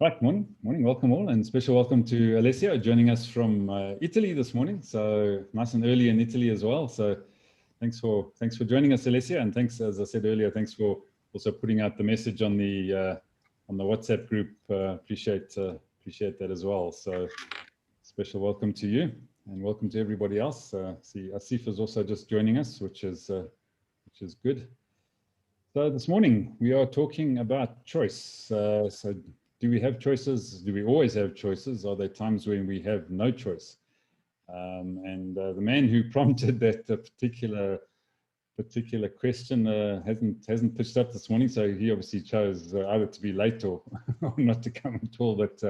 Right, morning, welcome all, and special welcome to Alessio joining us from Italy this morning. So nice and early in Italy as well. So thanks for joining us, Alessio, and thanks, as I said earlier, thanks for also putting out the message on the WhatsApp group. Appreciate that as well. So special welcome to you, and welcome to everybody else. See, Asif is also just joining us, which is good. So this morning we are talking about choice. So do we have choices? Do we always have choices? Are there times when we have no choice? The man who prompted that particular question hasn't pitched up this morning, so he obviously chose either to be late or, or not to come at all. But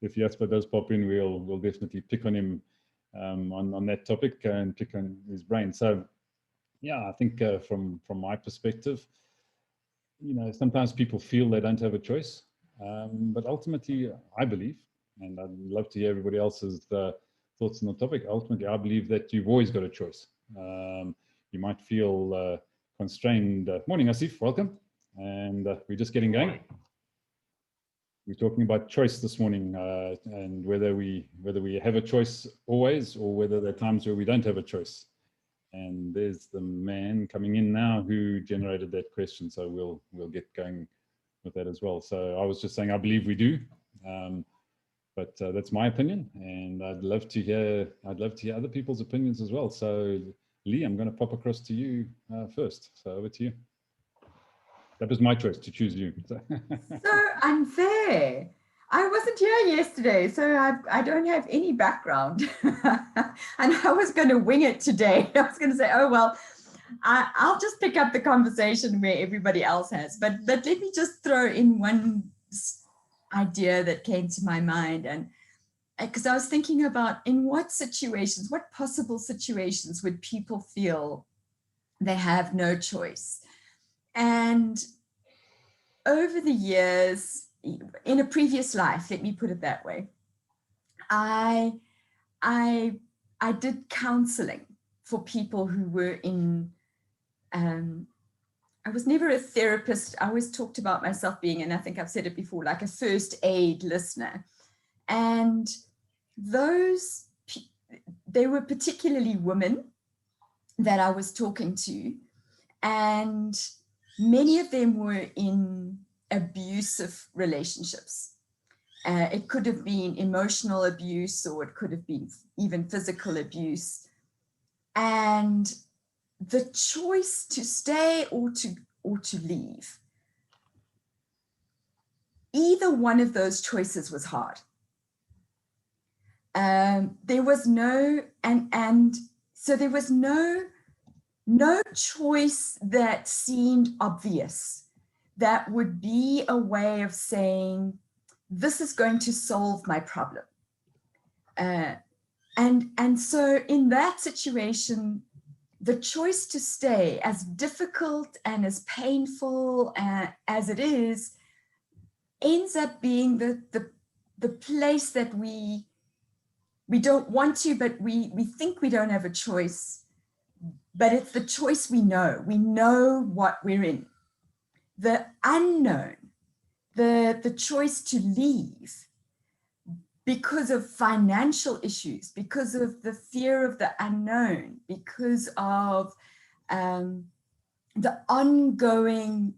if Jasper does pop in, we'll definitely pick on him on that topic and pick on his brain. So yeah, I think from my perspective, sometimes people feel they don't have a choice, but ultimately, I believe, and I'd love to hear everybody else's thoughts on the topic. Ultimately, I believe that you've always got a choice. You might feel constrained. Morning, Asif, welcome. And we're just getting going. We're talking about choice this morning, and whether we have a choice always, or whether there are times where we don't have a choice. And there's the man coming in now who generated that question. So we'll get going with that as well. So I was just saying, I believe we do, but that's my opinion, and I'd love to hear other people's opinions as well. So Lee, I'm going to pop across to you first. So over to you. That was my choice to choose you. So unfair. I wasn't here yesterday, so I don't have any background. And I was going to wing it today. I was going to say, oh, well, I'll just pick up the conversation where everybody else has. But let me just throw in one idea that came to my mind. And because I was thinking about in what possible situations would people feel they have no choice? And over the years, in a previous life, let me put it that way, I did counseling for people who were in, I was never a therapist. I always talked about myself being, and I think I've said it before, like a first aid listener. And they were particularly women that I was talking to, and many of them were in abusive relationships. It could have been emotional abuse, or it could have been even physical abuse. And the choice to stay or to leave, either one of those choices was hard. There was no, and so there was no choice that seemed obvious that would be a way of saying, this is going to solve my problem. And so in that situation, the choice to stay, as difficult and as painful as it is, ends up being the place that we don't want to, but we think we don't have a choice. But it's the choice we know. We know what we're in. The unknown, the choice to leave because of financial issues, because of the fear of the unknown, because of the ongoing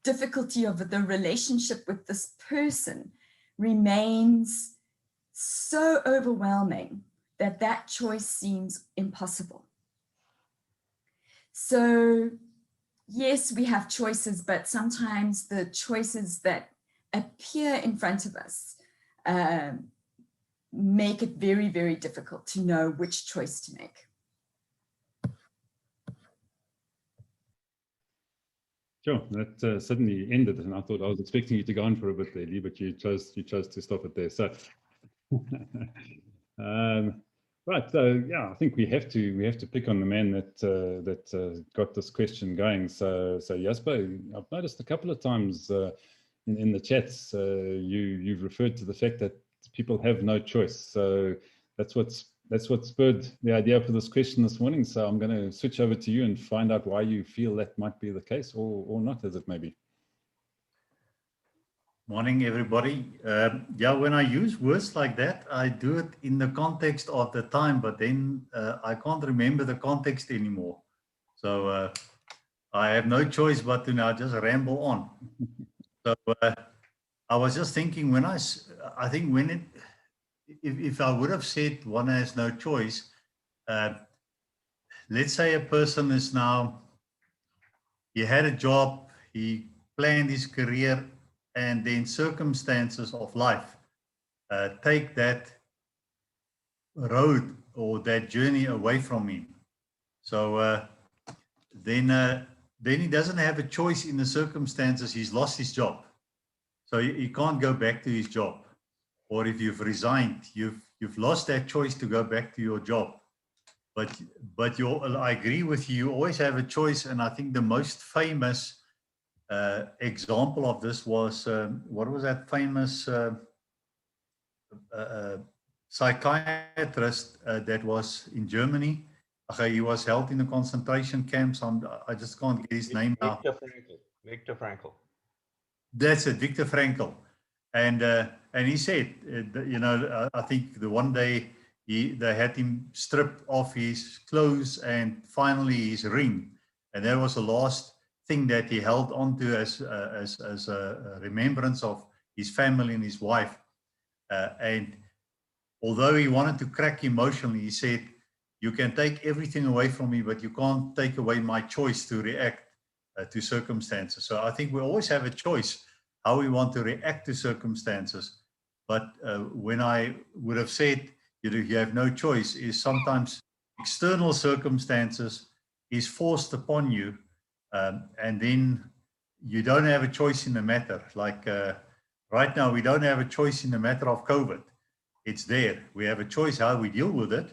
difficulty of the relationship with this person, remains so overwhelming that choice seems impossible. So yes, we have choices, but sometimes the choices that appear in front of us make it very, very difficult to know which choice to make. Sure, that suddenly ended, and I thought I was expecting you to go on for a bit there, Lee, but you chose to stop it there. So, right. So yeah, I think we have to pick on the man that got this question going. So Jasper, I've noticed a couple of times in the chats you've referred to the fact that people have no choice. So that's what spurred the idea for this question this morning. So I'm going to switch over to you and find out why you feel that might be the case, or not, as it may be. Morning, everybody. Yeah, when I use words like that, I do it in the context of the time, but then I can't remember the context anymore. So I have no choice but to now just ramble on. So I was just thinking when I think when it, if I would have said one has no choice, uh, let's say a person is now, he had a job, he planned his career, and then circumstances of life take that road or that journey away from him. So then he doesn't have a choice in the circumstances. He's lost his job, so he can't go back to his job. Or if you've resigned, you've lost that choice to go back to your job. But I agree with you. You always have a choice, and I think the most famous example of this was what was that famous psychiatrist that was in Germany. He was held in the concentration camps. I just can't get his name now. Viktor Frankl. That's it, Viktor Frankl. And he said, I think the one day they had him stripped off his clothes and finally his ring, and that was the last thing that he held onto as a remembrance of his family and his wife. And although he wanted to crack emotionally, he said, "You can take everything away from me, but you can't take away my choice to react to circumstances." So I think we always have a choice how we want to react to circumstances. But when I would have said, you have no choice, is sometimes external circumstances is forced upon you, and then you don't have a choice in the matter. Like right now, we don't have a choice in the matter of COVID. It's there. We have a choice how we deal with it,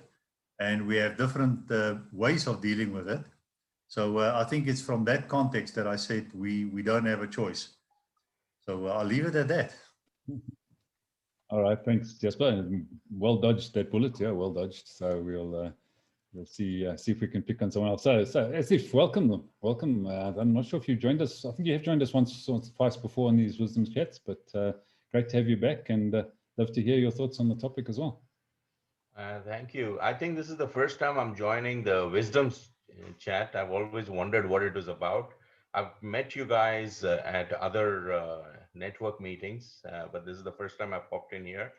and we have different ways of dealing with it. So I think it's from that context that I said we don't have a choice. So I'll leave it at that. All right, thanks, Jasper. Well dodged that bullet. Yeah, well dodged. So we'll see if we can pick on someone else. So as if welcome. I'm not sure if you joined us. I think you have joined us once or twice before in these wisdom chats, but great to have you back, and love to hear your thoughts on the topic as well. Thank you. I think this is the first time I'm joining the wisdom chat. I've always wondered what it was about. I've met you guys at other network meetings, but this is the first time I popped in here.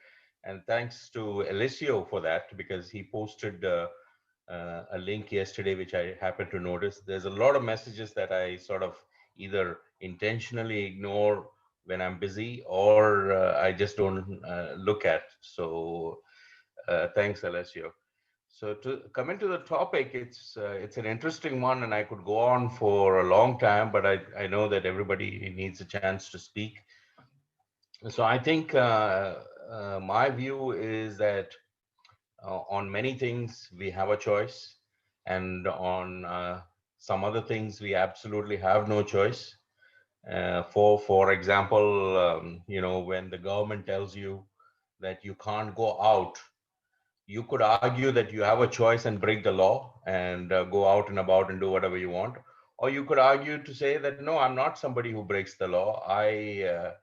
And thanks to Alessio for that, because he posted a link yesterday, which I happened to notice. There's a lot of messages that I sort of either intentionally ignore when I'm busy, or I just don't look at. So thanks, Alessio. So to come into the topic, it's an interesting one, and I could go on for a long time, but I know that everybody needs a chance to speak. So I think my view is that on many things we have a choice, and on some other things we absolutely have no choice. For example, when the government tells you that you can't go out, you could argue that you have a choice and break the law and go out and about and do whatever you want. Or you could argue to say that, no, I'm not somebody who breaks the law. I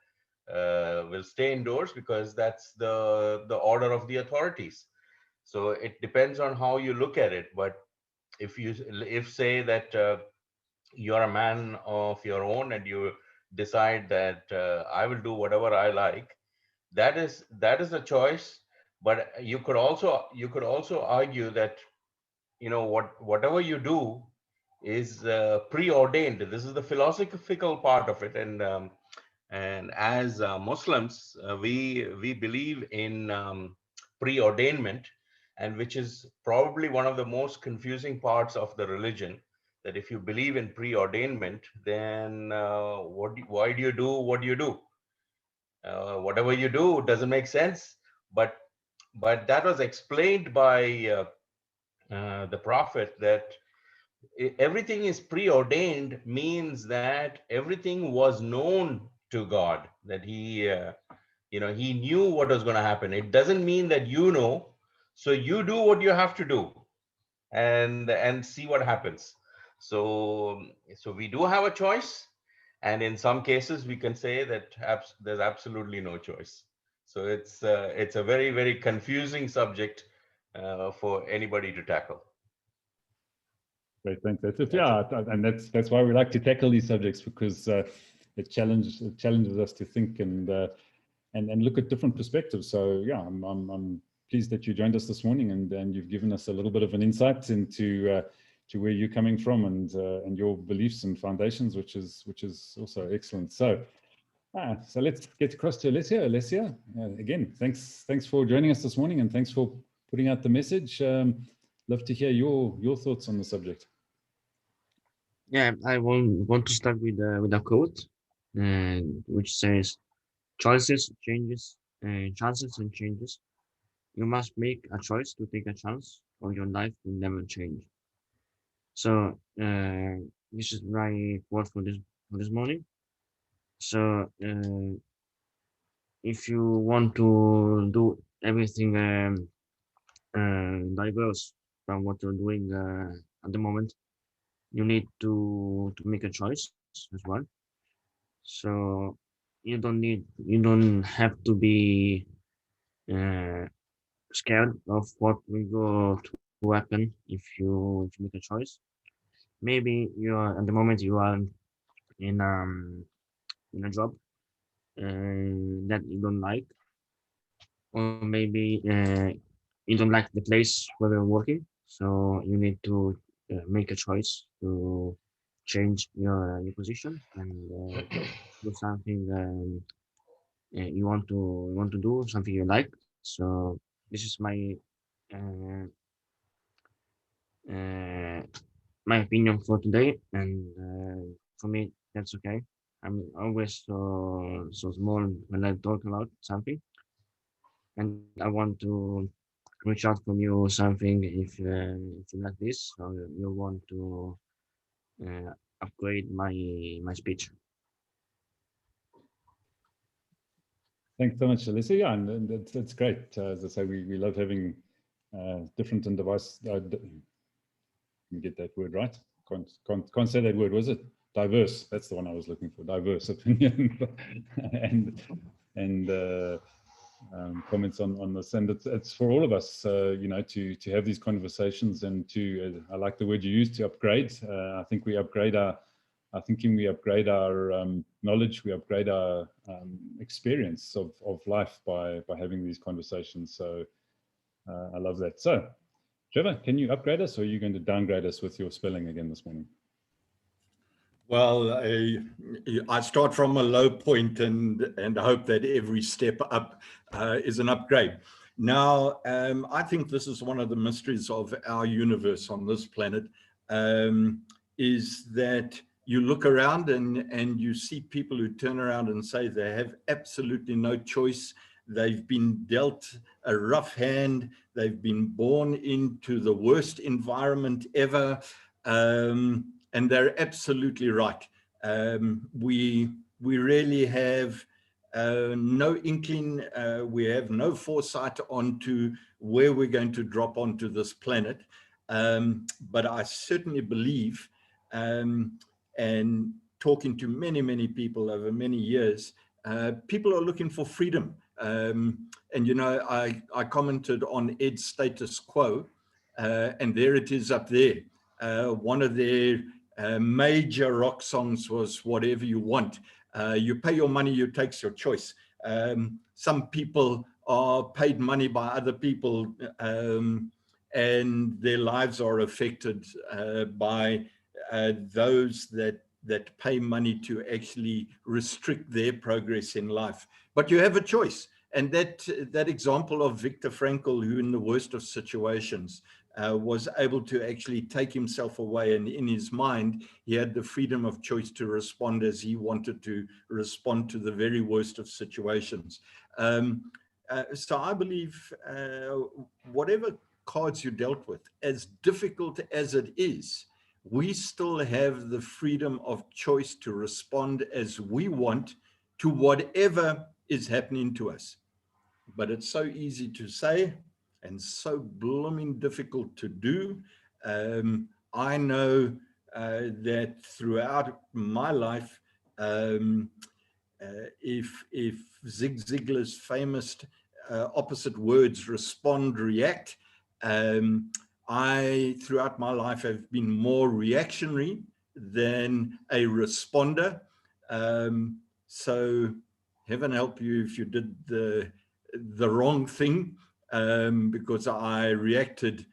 will stay indoors because that's the order of the authorities. So it depends on how you look at it. But if say that you're a man of your own and you decide that I will do whatever I like, that is a choice. But you could also argue that whatever you do is preordained. This is the philosophical part of it. And as Muslims, we believe in preordainment, and which is probably one of the most confusing parts of the religion. That if you believe in preordainment, then why do you do what you do? Whatever you do doesn't make sense. But that was explained by the prophet, that everything is preordained means that everything was known to God, that he knew what was going to happen. It doesn't mean that so you do what you have to do and see what happens. So we do have a choice, And in some cases, we can say that there's absolutely no choice. So it's a very, very confusing subject for anybody to tackle. Great, thanks. That's it. Yeah, and that's why we like to tackle these subjects, because it challenges us to think and look at different perspectives. So yeah, I'm pleased that you joined us this morning, and you've given us a little bit of an insight into to where you're coming from and your beliefs and foundations, which is also excellent. So so let's get across to Alessia. Alessia, again, thanks for joining us this morning, and thanks for putting out the message. Love to hear your thoughts on the subject. Yeah, I want to start with a quote, which says, "Choices, chances and changes. You must make a choice to take a chance, or your life will never change." So this is my quote for this morning. So if you want to do everything diverse from what you're doing at the moment, you need to make a choice as well. So you don't have to be scared of what will go to happen if you make a choice. Maybe you are at the moment you are in a job that you don't like, or maybe you don't like the place where you're working. So you need to make a choice to change your position and do something you want to do, something you like. So this is uh, uh, my opinion for today, and for me that's okay. I'm always so small when I talk about something, and I want to reach out from you something if you like this, or you want to upgrade my speech. Thanks so much, Alessia. Yeah, and that's great. As I say, we love having different and diverse. Let me get that word right. Can't say that word. Was it diverse? That's the one I was looking for. Diverse opinion and comments on this. And it's for all of us, you know, to have these conversations and to. I like the word you used, to upgrade. I think we upgrade our thinking, we upgrade our knowledge, we upgrade our experience of life by having these conversations. So I love that. So Trevor, can you upgrade us, or are you going to downgrade us with your spelling again this morning? Well, I start from a low point and hope that every step up is an upgrade. Now, I think this is one of the mysteries of our universe on this planet, is that you look around and you see people who turn around and say they have absolutely no choice. They've been dealt a rough hand. They've been born into the worst environment ever. And they're absolutely right. We really have no inkling, we have no foresight onto where we're going to drop onto this planet. But I certainly believe, and talking to many people over many years, people are looking for freedom. And you know, I commented on Ed's status quo, and there it is up there. One of their major rock songs was "Whatever You Want." You pay your money, you take your choice. Some people are paid money by other people, and their lives are affected by those that pay money to actually restrict their progress in life. But you have a choice. And that example of Viktor Frankl, who in the worst of situations was able to actually take himself away, and in his mind, he had the freedom of choice to respond as he wanted to respond to the very worst of situations. So I believe whatever cards you dealt with, as difficult as it is, we still have the freedom of choice to respond as we want to whatever is happening to us. But it's so easy to say and so blooming difficult to do. I know that throughout my life, if Zig Ziglar's famous opposite words, respond, react, I, throughout my life, have been more reactionary than a responder. So heaven help you if you did the wrong thing, because I reacted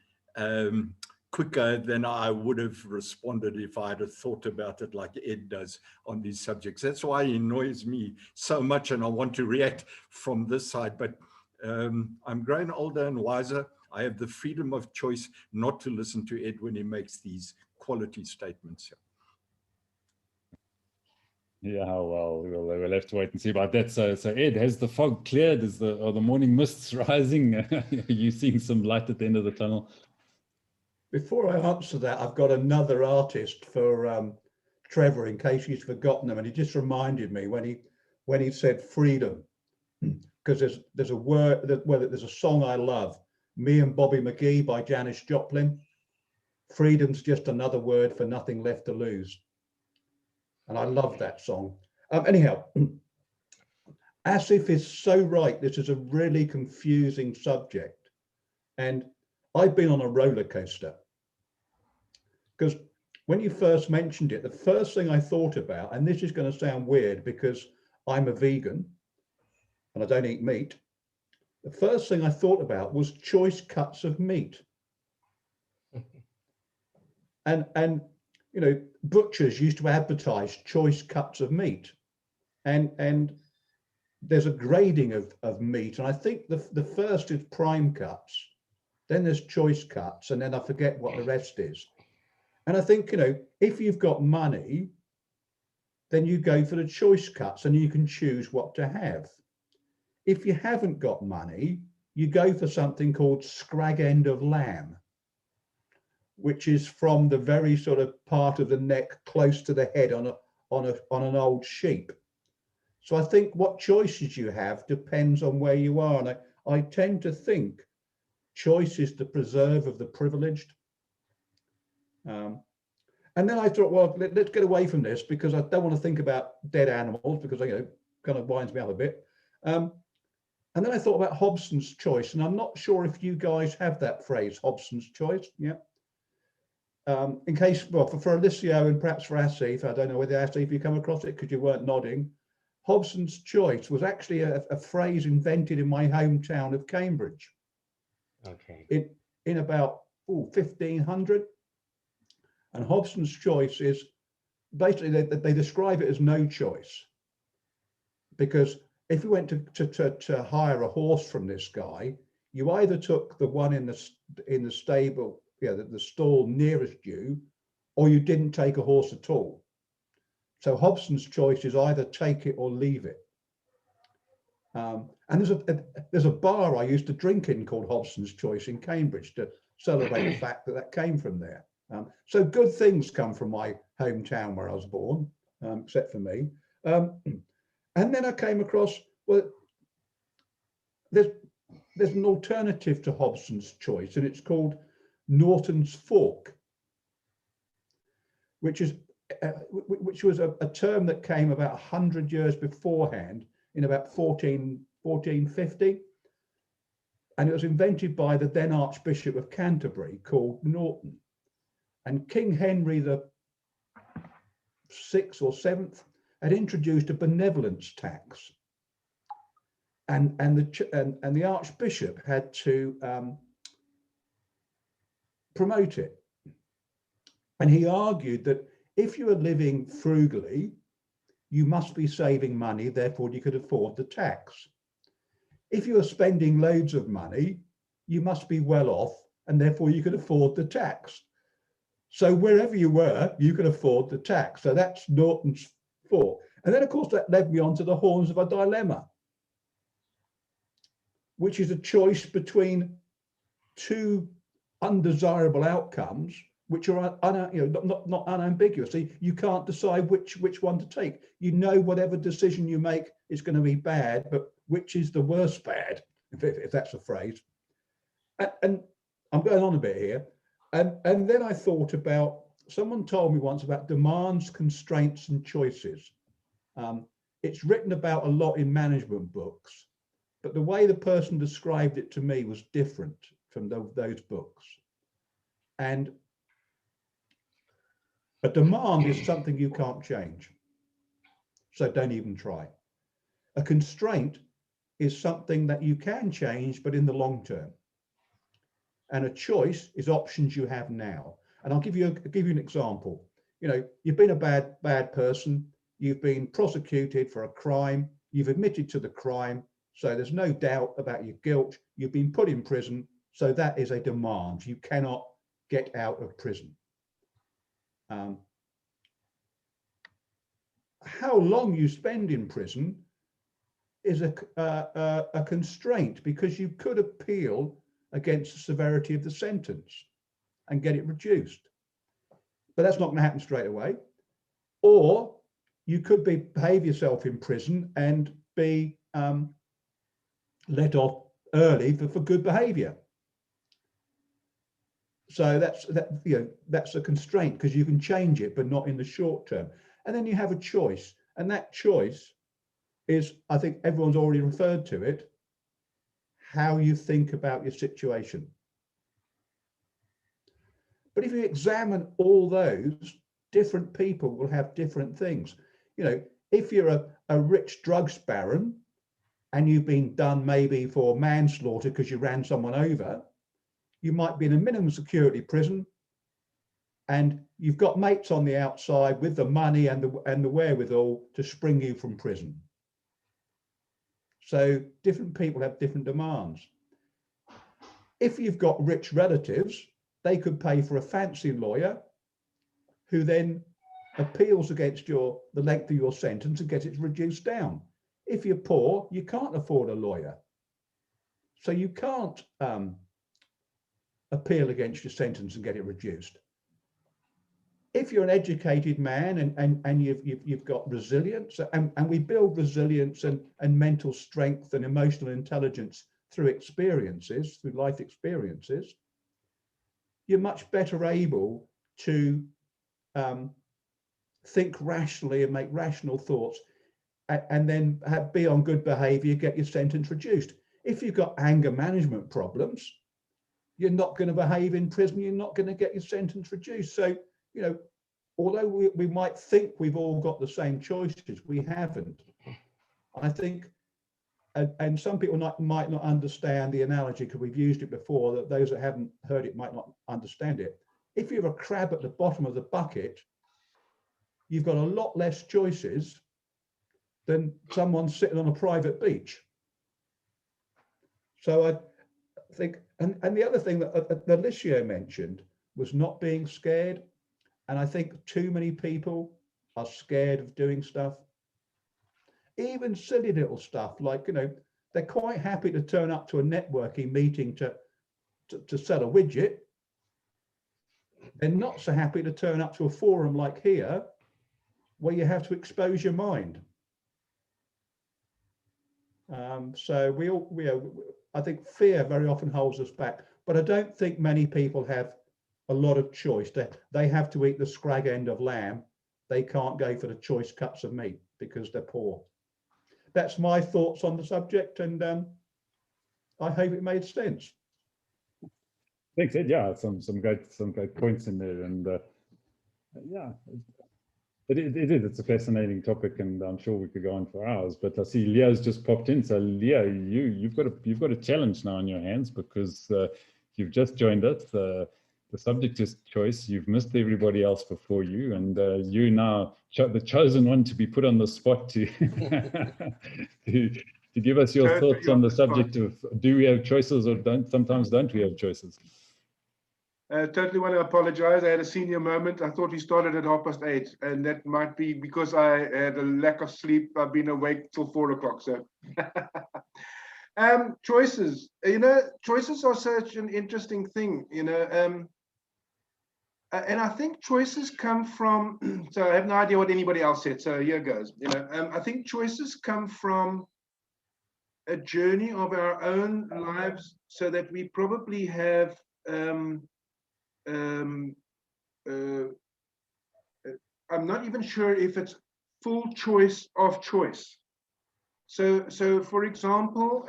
quicker than I would have responded if I'd have thought about it like Ed does on these subjects. That's why he annoys me so much, and I want to react from this side. But I'm growing older and wiser. I have the freedom of choice not to listen to Ed when he makes these quality statements. Yeah, well, we'll have to wait and see about that. So Ed, has the fog cleared? Are the morning mists rising? Are you seeing some light at the end of the tunnel? Before I answer that, I've got another artist for Trevor, in case he's forgotten them, and he just reminded me when he said freedom, because there's a word that, well, there's a song I love, Me and Bobby McGee by Janis Joplin. Freedom's just another word for nothing left to lose, and I love that song. Anyhow, Asif is so right. This is a really confusing subject, and I've been on a roller coaster. Because when you first mentioned it, the first thing I thought about, and this is going to sound weird because I'm a vegan and I don't eat meat, the first thing I thought about was choice cuts of meat. and you know, butchers used to advertise choice cuts of meat, and there's a grading of meat, and I think the first is prime cuts, then there's choice cuts, and then I forget what the rest is. And I think, you know, if you've got money, then you go for the choice cuts and you can choose what to have. If you haven't got money, you go for something called scrag end of lamb, which is from the very sort of part of the neck close to the head on an old sheep. So I think what choices you have depends on where you are. And I tend to think choice is the preserve of the privileged. And then I thought, well, let's get away from this because I don't want to think about dead animals because, you know, kind of winds me up a bit. And then I thought about Hobson's choice, and I'm not sure if you guys have that phrase, Hobson's choice. Yeah. In case, well, for Alicia and perhaps for Asif, I don't know whether Asif, you come across it because you weren't nodding. Hobson's choice was actually a phrase invented in my hometown of Cambridge. Okay. In about 1500. And Hobson's choice is basically they describe it as no choice, because if you went to hire a horse from this guy, you either took the one in the stable, the stall nearest you, or you didn't take a horse at all. So Hobson's choice is either take it or leave it. And there's a bar I used to drink in called Hobson's Choice in Cambridge to celebrate the fact that came from there. So good things come from my hometown where I was born, except for me. And then I came across, well, there's an alternative to Hobson's Choice, and it's called Norton's Fork, which was a term that came about 100 years beforehand, in about 1450. And it was invented by the then Archbishop of Canterbury, called Norton. And King Henry the VI or VII had introduced a benevolence tax, and the Archbishop had to promote it. And he argued that if you are living frugally, you must be saving money, therefore you could afford the tax. If you are spending loads of money, you must be well off, and therefore you could afford the tax. So wherever you were, you could afford the tax. So that's Norton's Fork. And then, of course, that led me on to the horns of a dilemma, which is a choice between two undesirable outcomes, which are not unambiguous. So you can't decide which one to take. You know, whatever decision you make is going to be bad, but which is the worst bad, if that's a phrase. And I'm going on a bit here. And then I thought about, someone told me once about demands, constraints, and choices. It's written about a lot in management books, but the way the person described it to me was different from those books. And a demand is something you can't change, so don't even try. A constraint is something that you can change, but in the long term. And a choice is options you have now. And I'll give you an example. You know, you've been a bad person. You've been prosecuted for a crime. You've admitted to the crime. So there's no doubt about your guilt. You've been put in prison. So that is a demand. You cannot get out of prison. How long you spend in prison is a constraint, because you could appeal against the severity of the sentence and get it reduced. But that's not going to happen straight away. Or you could behave yourself in prison and be let off early for good behavior. So that's a constraint, because you can change it, but not in the short term. And then you have a choice, and that choice is, I think everyone's already referred to it, how you think about your situation. But if you examine all those, different people will have different things. You know, if you're a rich drugs baron and you've been done maybe for manslaughter because you ran someone over, you might be in a minimum security prison, and you've got mates on the outside with the money and the wherewithal to spring you from prison. So different people have different demands. If you've got rich relatives, they could pay for a fancy lawyer who then appeals against the length of your sentence and gets it reduced down. If you're poor, you can't afford a lawyer. So you can't appeal against your sentence and get it reduced. If you're an educated man and you've got resilience, and we build resilience and mental strength and emotional intelligence through experiences, through life experiences, you're much better able to think rationally and make rational thoughts, and then be on good behavior, get your sentence reduced. If you've got anger management problems, you're not going to behave in prison, you're not going to get your sentence reduced. So, you know, although we might think we've all got the same choices, we haven't. I think, and some people might not understand the analogy, because we've used it before, that those that haven't heard it might not understand it. If you're a crab at the bottom of the bucket, you've got a lot less choices than someone sitting on a private beach. So I think, and the other thing that Alicia mentioned was not being scared. And I think too many people are scared of doing stuff. Even silly little stuff, like, you know, they're quite happy to turn up to a networking meeting to sell a widget. They're not so happy to turn up to a forum like here, where you have to expose your mind. So I think fear very often holds us back, but I don't think many people have a lot of choice. They have to eat the scrag end of lamb. They can't go for the choice cuts of meat because they're poor. That's my thoughts on the subject, and I hope it made sense. Thanks, Ed. Yeah, some great points in there, and yeah, it is. It's a fascinating topic, and I'm sure we could go on for hours. But I see Leo's just popped in. So Leo, you've got a challenge now on your hands, because you've just joined us. The subject is choice. You've missed everybody else before you, and you now the chosen one to be put on the spot to to give us your thoughts on the subject of, do we have choices, or sometimes don't we have choices? Totally want to apologize. I had a senior moment. I thought he started at 8:30, and that might be because I had a lack of sleep. I've been awake till 4 o'clock. So, choices. You know, choices are such an interesting thing. You know, and I think choices come from. So I have no idea what anybody else said. So here goes. You know, I think choices come from a journey of our own lives, so that we probably have. I'm not even sure if it's full choice of choice. So for example,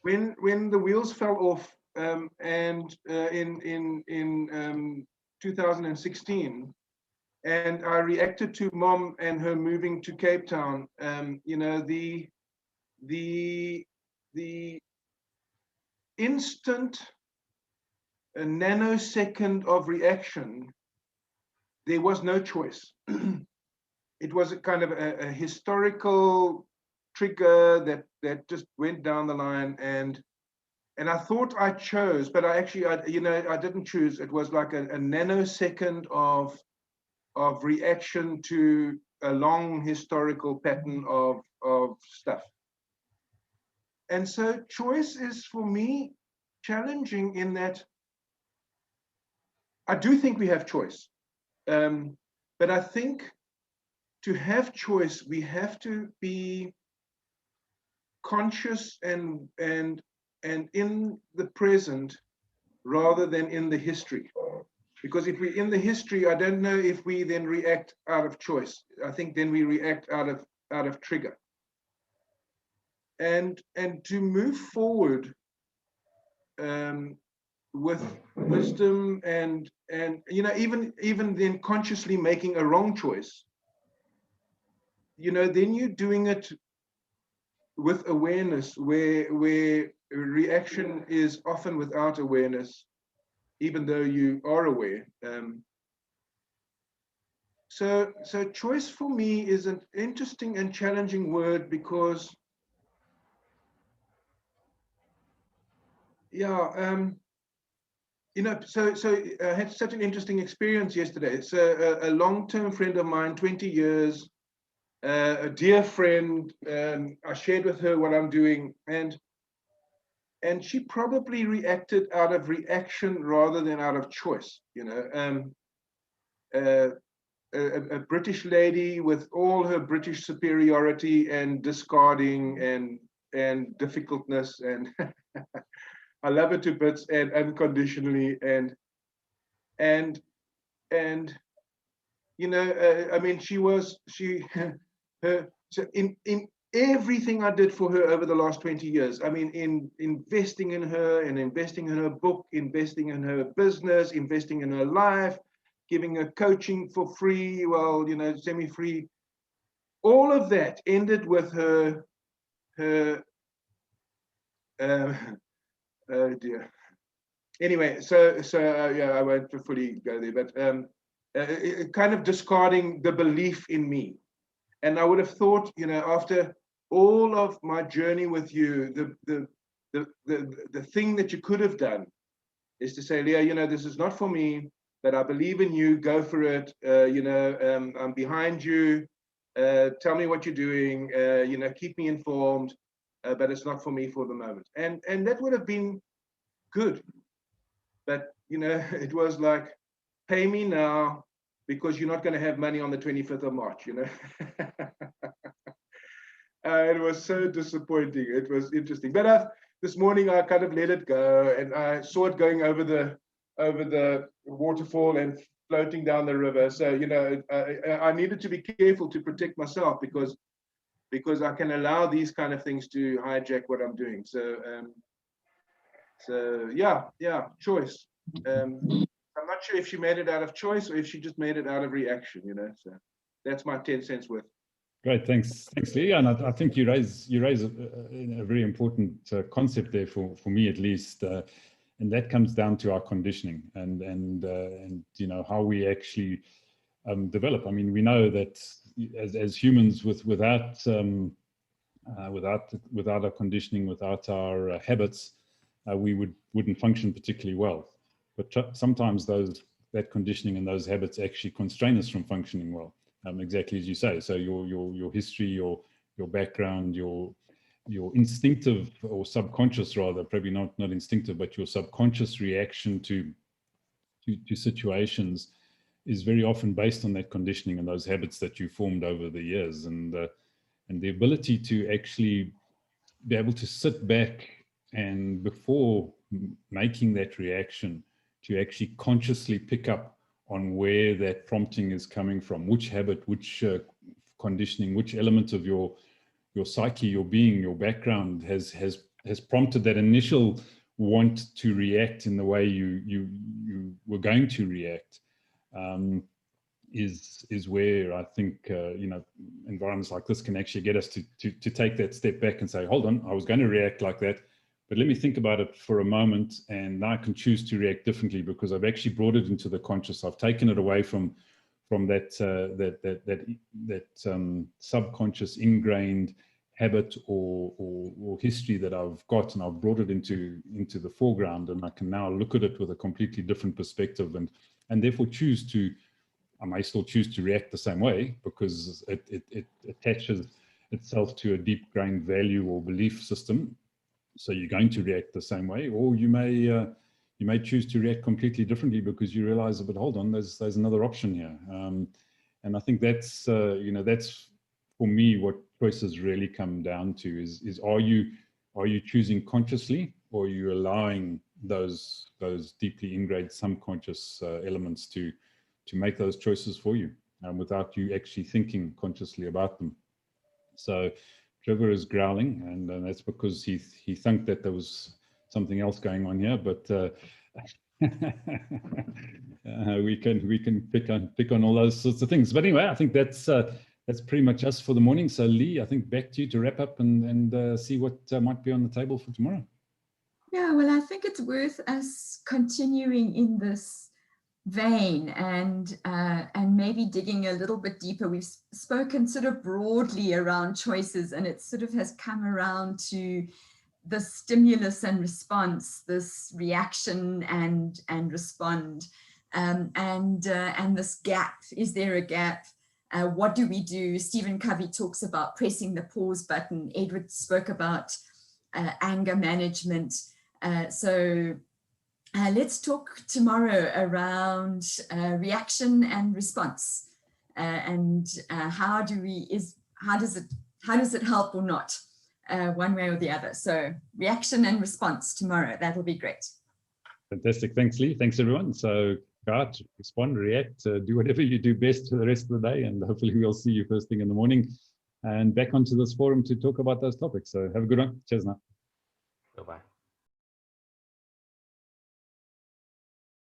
when the wheels fell off in 2016, and I reacted to Mom and her moving to Cape Town, you know, the instant, a nanosecond of reaction, there was no choice. It was a kind of a historical trigger that just went down the line, and I thought I chose, but I didn't choose. It was like a nanosecond of reaction to a long historical pattern of stuff. And so choice is, for me, challenging in that I do think we have choice. But I think to have choice, we have to be conscious and in the present rather than in the history. Because if we're in the history, I don't know if we then react out of choice. I think then we react out of trigger. And to move forward with wisdom and you know, even then consciously making a wrong choice, you know, then you're doing it with awareness, where reaction is often without awareness, even though you are aware. So choice for me is an interesting and challenging word, because yeah, you know, so I had such an interesting experience yesterday. So a long-term friend of mine, 20 years, a dear friend, I shared with her what I'm doing, and she probably reacted out of reaction rather than out of choice. You know, a British lady with all her British superiority and discarding and difficultness, and I love her to bits, and unconditionally, and you know, I mean, her so in everything I did for her over the last 20 years, I mean, in investing in her and investing in her book, investing in her business, investing in her life, giving her coaching for free, well, you know, semi-free, all of that ended with her oh dear. Anyway, so yeah, I won't fully go there, but kind of discarding the belief in me. And I would have thought, you know, after all of my journey with you, the thing that you could have done is to say, Leah, you know, this is not for me, but I believe in you, go for it. You know, I'm behind you. Tell me what you're doing, you know, keep me informed, but it's not for me for the moment. And that would have been good. But, you know, it was like, pay me now, because you're not going to have money on the 25th of March, you know. It was so disappointing. It was interesting. But this morning I kind of let it go, and I saw it going over the waterfall and floating down the river. So, you know, I needed to be careful to protect myself, because I can allow these kind of things to hijack what I'm doing. So yeah, choice. I'm not sure if she made it out of choice or if she just made it out of reaction, you know. So that's my 10 cents worth. Great, thanks, Lee. And I think you raise a very important concept there for me, at least, and that comes down to our conditioning and you know, how we actually develop. I mean, we know that as humans, without our conditioning, without our habits, we wouldn't function particularly well. But sometimes that conditioning and those habits actually constrain us from functioning well. Exactly as you say. So your history, your background, your instinctive or subconscious, rather, probably not instinctive, but your subconscious reaction to situations is very often based on that conditioning and those habits that you formed over the years, and the ability to actually be able to sit back and, before making that reaction, to actually consciously pick up where that prompting is coming from, which habit, which conditioning, which element of your psyche, your being, your background has prompted that initial want to react in the way you were going to react. Is where I think environments like this can actually get us to take that step back and say, hold on, I was going to react like that, but let me think about it for a moment, and now I can choose to react differently because I've actually brought it into the conscious. I've taken it away from that subconscious ingrained habit or history that I've got, and I've brought it into the foreground, and I can now look at it with a completely different perspective, and therefore choose to. I may still choose to react the same way because it attaches itself to a deep-grained value or belief system. So you're going to react the same way, or you may choose to react completely differently because you realize, but hold on, there's another option here. And I think that's that's for me what choices really come down to is are you choosing consciously, or are you allowing those deeply ingrained subconscious elements to make those choices for you without you actually thinking consciously about them. So Trevor is growling, and that's because he think that there was something else going on here, but we can pick on all those sorts of things. But anyway, I think that's pretty much us for the morning. So Lee, I think back to you to wrap up and see what might be on the table for tomorrow. Yeah, well, I think it's worth us continuing in this vein and maybe digging a little bit deeper. We've spoken sort of broadly around choices, and it sort of has come around to the stimulus and response, this reaction and respond, and this gap. Is there a gap? What do we do? Stephen Covey talks about pressing the pause button. Edward spoke about anger management. Let's talk tomorrow around reaction and response, and how does it help or not, one way or the other. So reaction and response tomorrow. That'll be great. Fantastic. Thanks, Lee. Thanks, everyone. So go out, respond, react, do whatever you do best for the rest of the day, and hopefully we'll see you first thing in the morning and back onto this forum to talk about those topics. So have a good one. Cheers now. Bye-bye.